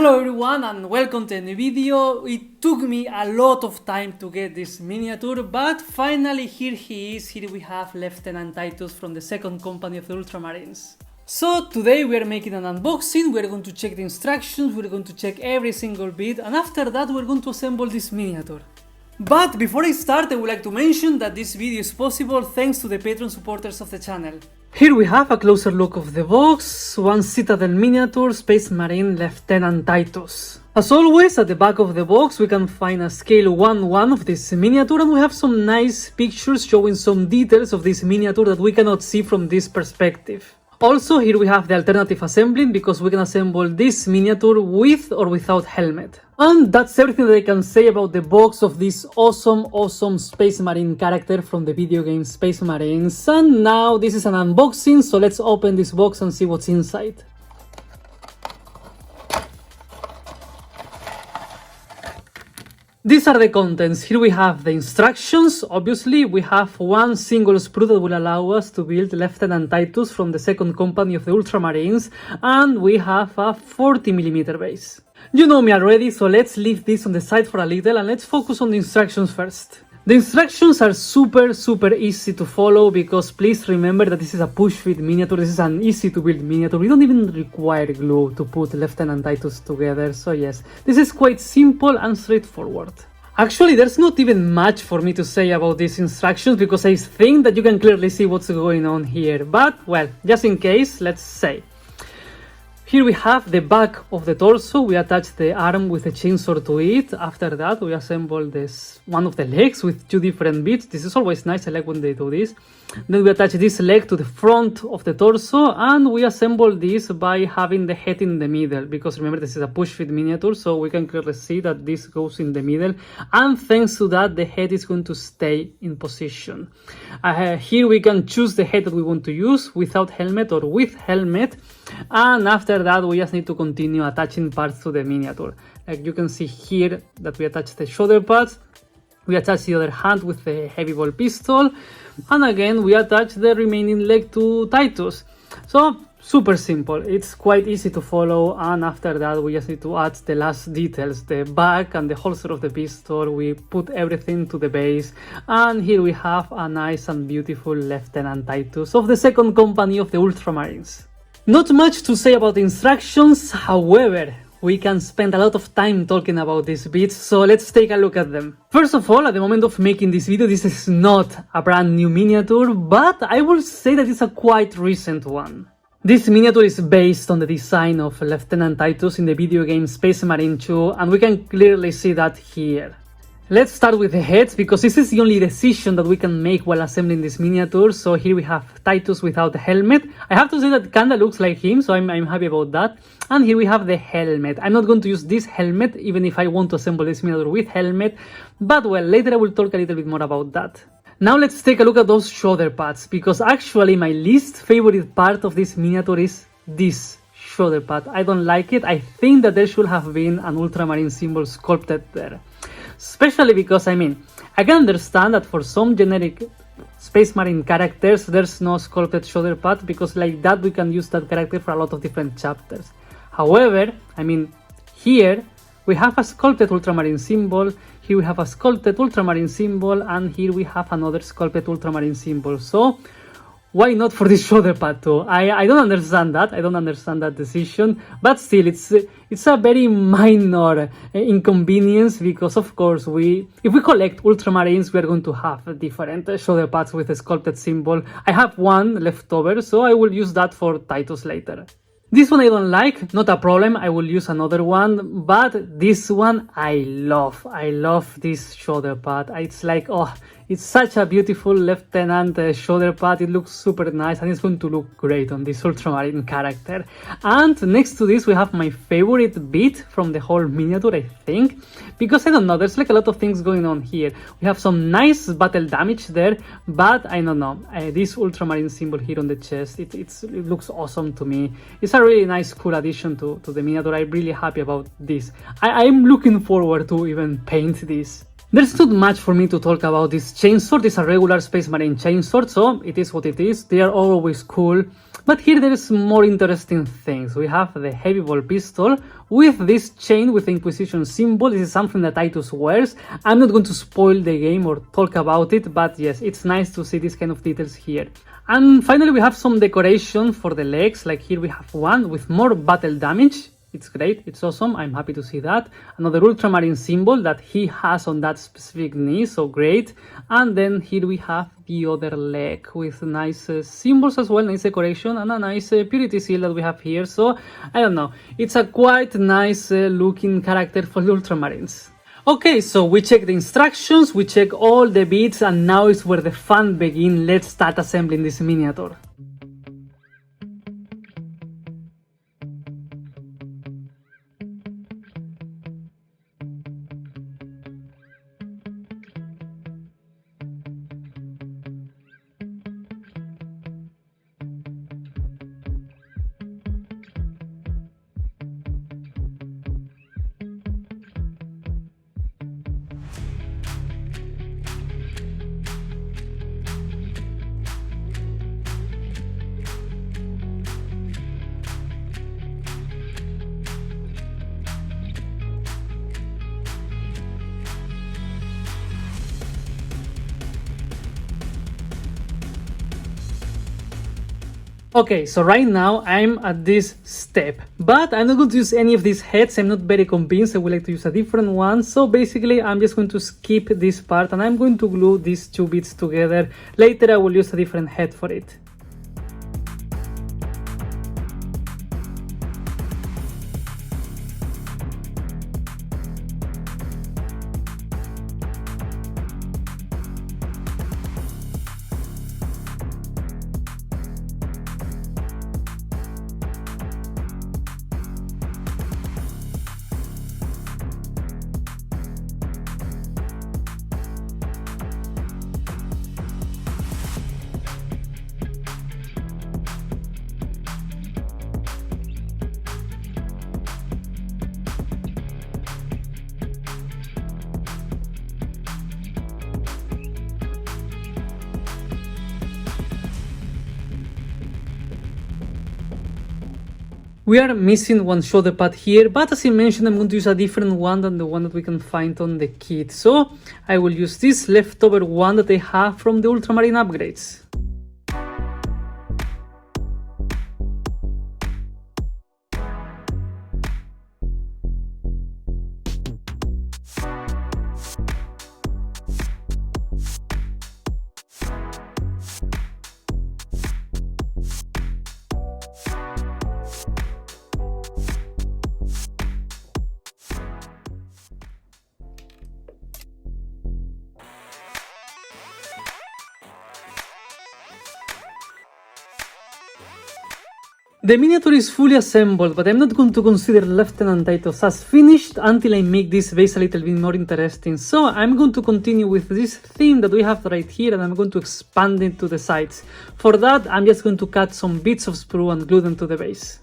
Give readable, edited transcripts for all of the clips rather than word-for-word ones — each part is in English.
Hello everyone and welcome to a new video. It took me a lot of time to get this miniature, but finally here he is. Here we have Lieutenant Titus from the second company of the Ultramarines. So today we are making an unboxing, we are going to check the instructions, we are going to check every single bit, and after that we are going to assemble this miniature. But before I start, I would like to mention that this video is possible thanks to the Patreon supporters of the channel. Here we have a closer look of the box, one Citadel miniature, Space Marine Lieutenant Titus. As always, at the back of the box we can find a scale 1:1 of this miniature, and we have some nice pictures showing some details of this miniature that we cannot see from this perspective. Also, here we have the alternative assembling, because we can assemble this miniature with or without helmet. And that's everything that I can say about the box of this awesome Space Marine character from the video game Space Marines. And now this is an unboxing, so let's open this box and see what's inside. These are the contents. Here we have the instructions. Obviously, we have one single sprue that will allow us to build Lieutenant Titus from the second company of the Ultramarines, and we have a 40mm base. You know me already, so let's leave this on the side for a little and let's focus on the instructions first. The instructions are super easy to follow, because please remember that this is a push-fit miniature, this is an easy to build miniature, we don't even require glue to put Lieutenant Titus together, so yes, this is quite simple and straightforward. Actually, there's not even much for me to say about these instructions, because I think that you can clearly see what's going on here, but well, just in case, let's say. Here we have the back of the torso, we attach the arm with a chainsaw to it. After that we assemble this one of the legs with two different bits. This is always nice, I like when they do this. Then we attach this leg to the front of the torso, and we assemble this by having the head in the middle, because remember this is a push-fit miniature, so we can clearly see that this goes in the middle, and thanks to that the head is going to stay in position. Here we can choose the head that we want to use, without helmet or with helmet, and after that we just need to continue attaching parts to the miniature. Like you can see here that we attach the shoulder pads, we attach the other hand with the heavy ball pistol, and again we attach the remaining leg to Titus. So super simple, it's quite easy to follow, and after that we just need to add the last details, the back and the holster of the pistol. We put everything to the base, and here we have a nice and beautiful Lieutenant Titus of the second company of the Ultramarines. Not much to say about the instructions, however, we can spend a lot of time talking about these bits, so let's take a look at them. First of all, at the moment of making this video, this is not a brand new miniature, but I will say that it's a quite recent one. This miniature is based on the design of Lieutenant Titus in the video game Space Marine 2, and we can clearly see that here. Let's start with the head, because this is the only decision that we can make while assembling this miniature. So here we have Titus without the helmet. I have to say that kinda looks like him, so I'm happy about that. And here we have the helmet. I'm not going to use this helmet, even if I want to assemble this miniature with helmet, but well, later I will talk a little bit more about that. Now let's take a look at those shoulder pads, because actually my least favorite part of this miniature is this shoulder pad. I don't like it. I think that there should have been an Ultramarine symbol sculpted there. Especially because, I mean, I can understand that for some generic Space Marine characters there's no sculpted shoulder pad, because like that we can use that character for a lot of different chapters. However, I mean, here we have a sculpted Ultramarine symbol, here we have a sculpted Ultramarine symbol, and here we have another sculpted Ultramarine symbol. So why not for this shoulder pad too? I don't understand that. I don't understand that decision. But still, it's a very minor inconvenience, because of course if we collect Ultramarines, we are going to have different shoulder pads with a sculpted symbol. I have one left over, so I will use that for Titus later. This one I don't like, not a problem, I will use another one, but this one I love. I love this shoulder pad. It's like, oh, it's such a beautiful Lieutenant shoulder pad. It looks super nice, and it's going to look great on this Ultramarine character. And next to this we have my favorite bit from the whole miniature, I think, because I don't know, there's like a lot of things going on here. We have some nice battle damage there, but I don't know, this Ultramarine symbol here on the chest, it looks awesome to me. It's a really nice, cool addition to the miniature. I'm really happy about this. I'm looking forward to even paint this. There's not much for me to talk about this chainsword. It's a regular Space Marine chainsword, so it is what it is. They are always cool. But here there is more interesting things. We have the heavy ball pistol with this chain with the Inquisition symbol. This is something that Titus wears. I'm not going to spoil the game or talk about it, but yes, it's nice to see these kind of details here. And finally we have some decoration for the legs, like here we have one with more battle damage. It's great, it's awesome, I'm happy to see that. Another Ultramarine symbol that he has on that specific knee, so great. And then here we have the other leg with nice symbols as well, nice decoration, and a nice purity seal that we have here. So, I don't know, it's a quite nice looking character for the Ultramarines. Okay, so we check the instructions, we check all the bits, and now is where the fun begins. Let's start assembling this miniature. Okay, so right now I'm at this step, but I'm not going to use any of these heads. I'm not very convinced. I would like to use a different one. So basically I'm just going to skip this part and I'm going to glue these two bits together. Later I will use a different head for it. We are missing one shoulder pad here, but as I mentioned, I'm going to use a different one than the one that we can find on the kit. So I will use this leftover one that I have from the Ultramarine upgrades. The miniature is fully assembled, but I'm not going to consider Lieutenant Titus as finished until I make this base a little bit more interesting. So I'm going to continue with this theme that we have right here and I'm going to expand it to the sides. For that, I'm just going to cut some bits of sprue and glue them to the base.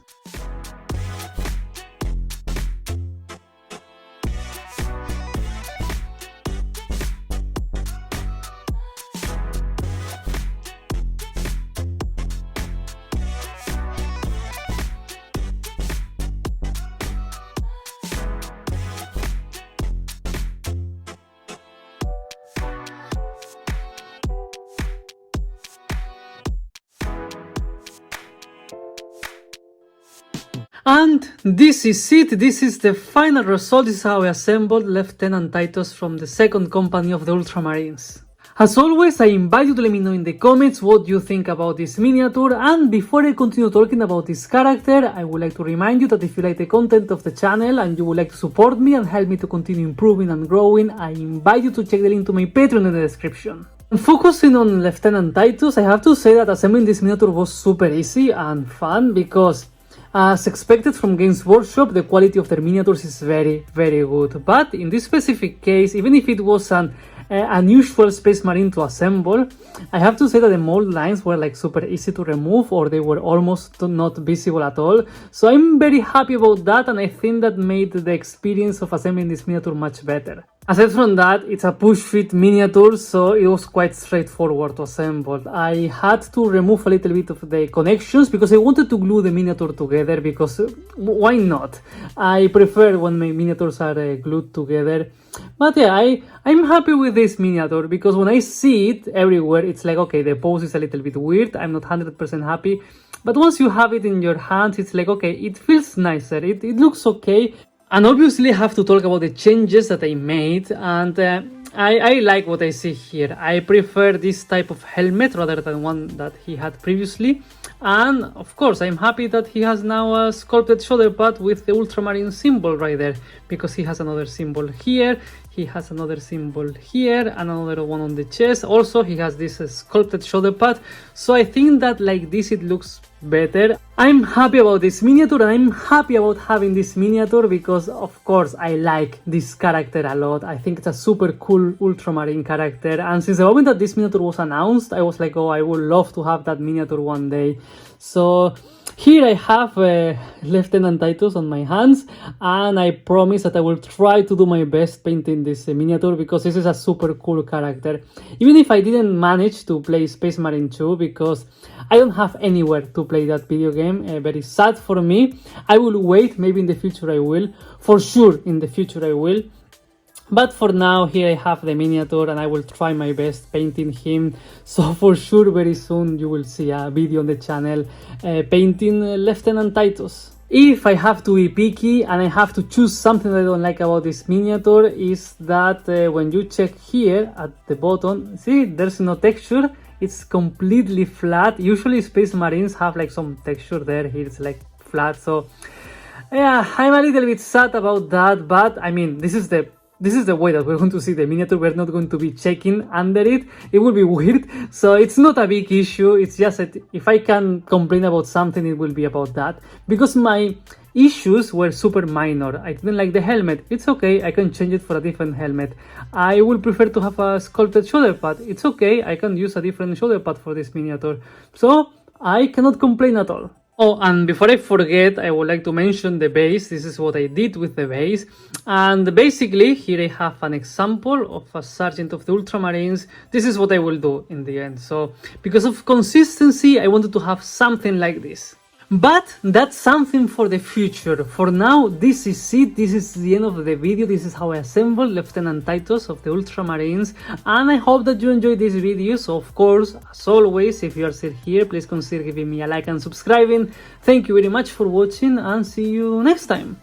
And this is it, this is the final result. This is how I assembled Lieutenant Titus from the 2nd Company of the Ultramarines. As always, I invite you to let me know in the comments what you think about this miniature, and before I continue talking about this character, I would like to remind you that if you like the content of the channel and you would like to support me and help me to continue improving and growing, I invite you to check the link to my Patreon in the description. Focusing on Lieutenant Titus, I have to say that assembling this miniature was super easy and fun because as expected from Games Workshop, the quality of their miniatures is very good. But in this specific case, even if it was an unusual Space Marine to assemble, I have to say that the mold lines were like super easy to remove, or they were almost not visible at all. So I'm very happy about that, and I think that made the experience of assembling this miniature much better. Aside from that, it's a push-fit miniature, so it was quite straightforward to assemble. I had to remove a little bit of the connections because I wanted to glue the miniature together, because why not? I prefer when my miniatures are glued together. But yeah, I'm happy with this miniature, because when I see it everywhere, it's like, okay, the pose is a little bit weird, I'm not 100% happy. But once you have it in your hands, it's like, okay, it feels nicer, it looks okay. And obviously I have to talk about the changes that I made, and I like what I see here. I prefer this type of helmet rather than one that he had previously. And of course I'm happy that he has now a sculpted shoulder pad with the Ultramarine symbol right there, because he has another symbol here, he has another symbol here, and another one on the chest. Also he has this sculpted shoulder pad, so I think that like this it looks better. I'm happy about this miniature, and I'm happy about having this miniature because of course I like this character a lot. I think it's a super cool Ultramarine character, and since the moment that this miniature was announced, I was like, oh, I would love to have that miniature one day. So here I have Lieutenant Titus on my hands, and I promise that I will try to do my best painting this miniature, because this is a super cool character. Even if I didn't manage to play Space Marine 2, because I don't have anywhere to play that video game, very sad for me. I will wait, maybe in the future I will, for sure in the future I will. But for now, here I have the miniature, and I will try my best painting him. So for sure, very soon you will see a video on the channel painting Lieutenant Titus. If I have to be picky and I have to choose something that I don't like about this miniature, is that when you check here at the bottom, see, there's no texture. It's completely flat. Usually Space Marines have like some texture there. Here it's like flat. So yeah, I'm a little bit sad about that. But I mean, this is the way that we're going to see the miniature. We're not going to be checking under it. It will be weird. So it's not a big issue. It's just that if I can complain about something, it will be about that. Because my issues were super minor. I didn't like the helmet. It's okay. I can change it for a different helmet. I would prefer to have a sculpted shoulder pad. It's okay. I can use a different shoulder pad for this miniature. So I cannot complain at all. Oh, and before I forget, I would like to mention the base. This is what I did with the base. And basically, here I have an example of a sergeant of the Ultramarines. This is what I will do in the end. So, because of consistency, I wanted to have something like this. But that's something for the future. For now, this is it. This is the end of the video. This is how I assembled Lieutenant Titus of the Ultramarines. And I hope that you enjoyed this video. So of course, as always, if you are still here, please consider giving me a like and subscribing. Thank you very much for watching, and see you next time.